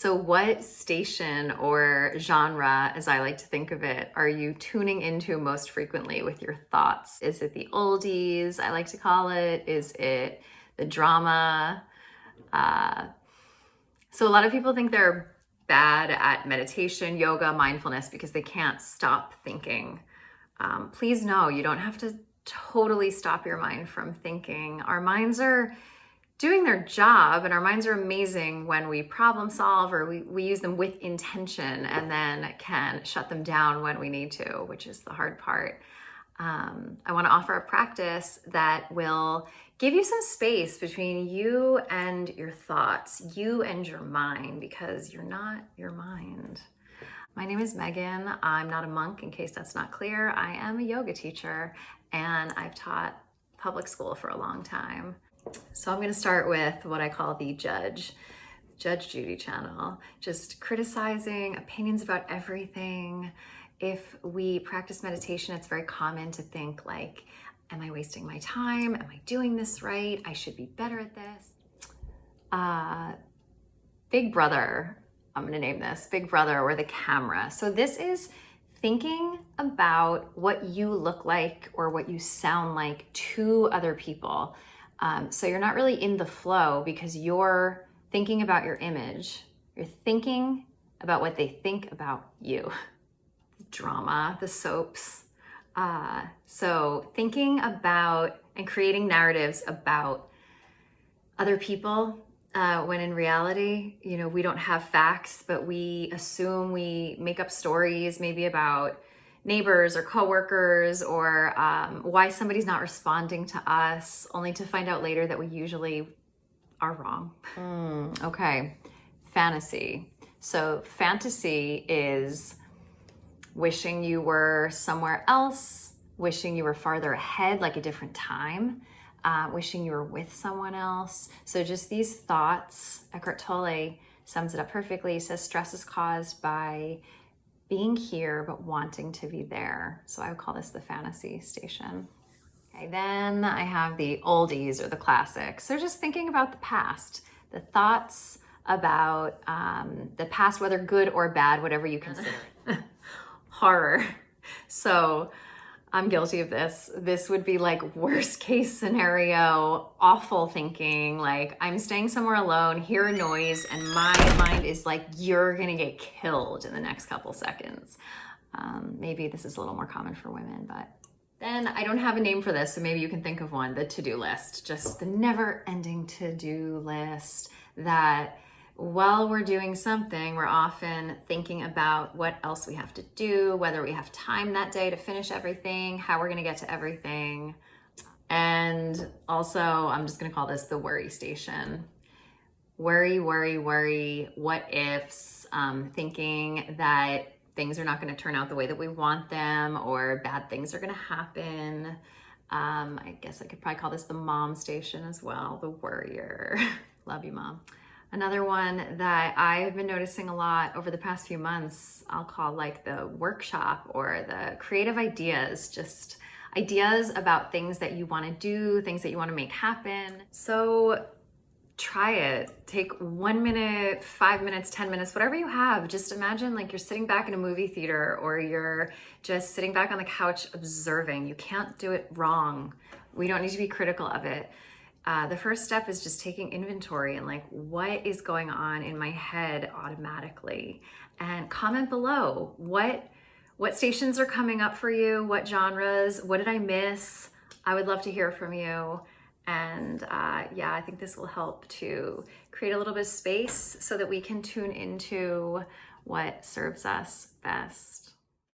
So what station or genre, as I like to think of it, are you tuning into most frequently with your thoughts? Is it the oldies, I like to call it? Is it the drama? So a lot of people think they're bad at meditation, yoga, mindfulness because they can't stop thinking. Please know you don't have to totally stop your mind from thinking. Our minds are doing their job, and our minds are amazing when we problem solve or we use them with intention, and then can shut them down when we need to, which is the hard part. I want to offer a practice that will give you some space between you and your thoughts, you and your mind, because you're not your mind. My name is Megan. I'm not a monk, in case that's not clear. I am a yoga teacher, and I've taught public school for a long time. So I'm going to start with what I call the Judge Judy channel, just criticizing opinions about everything. If we practice meditation, it's very common to think like, am I wasting my time? Am I doing this right? I should be better at this. Big Brother, I'm going to name this Big Brother or the camera. So this is thinking about what you look like or what you sound like to other people. So you're not really in the flow because you're thinking about your image. You're thinking about what they think about you. The drama, the soaps. So thinking about and creating narratives about other people, when in reality, we don't have facts, but we assume, we make up stories maybe about neighbors or coworkers or why somebody's not responding to us, only to find out later that we usually are wrong. Okay, fantasy. So fantasy is wishing you were somewhere else, wishing you were farther ahead, like a different time, wishing you were with someone else. So just these thoughts. Eckhart Tolle sums it up perfectly. He says stress is caused by being here but wanting to be there. So I would call this the fantasy station. Okay, then I have the oldies or the classics. So just thinking about the past, the thoughts about the past, whether good or bad, whatever you consider. Horror. So I'm guilty of this. This would be like worst case scenario, awful thinking, like I'm staying somewhere alone, hear a noise, and my mind is like, you're gonna get killed in the next couple seconds. Maybe this is a little more common for women, but then I don't have a name for this, so maybe you can think of one, the to-do list, just the never-ending to-do list that while we're doing something, we're often thinking about what else we have to do, whether we have time that day to finish everything, how we're going to get to everything. And also, I'm just going to call this the worry station. Worry, worry, worry, what ifs, thinking that things are not going to turn out the way that we want them, or bad things are going to happen. I guess I could probably call this the mom station as well, the worrier. Love you, Mom. Another one that I've been noticing a lot over the past few months, I'll call like the workshop or the creative ideas, just ideas about things that you want to do, things that you want to make happen. So try it. Take 1 minute, 5 minutes, 10 minutes, whatever you have. Just imagine like you're sitting back in a movie theater or you're just sitting back on the couch observing. You can't do it wrong. We don't need to be critical of it. The first step is just taking inventory and like, what is going on in my head automatically? And comment below, what stations are coming up for you? What genres? What did I miss? I would love to hear from you. And yeah, I think this will help to create a little bit of space so that we can tune into what serves us best.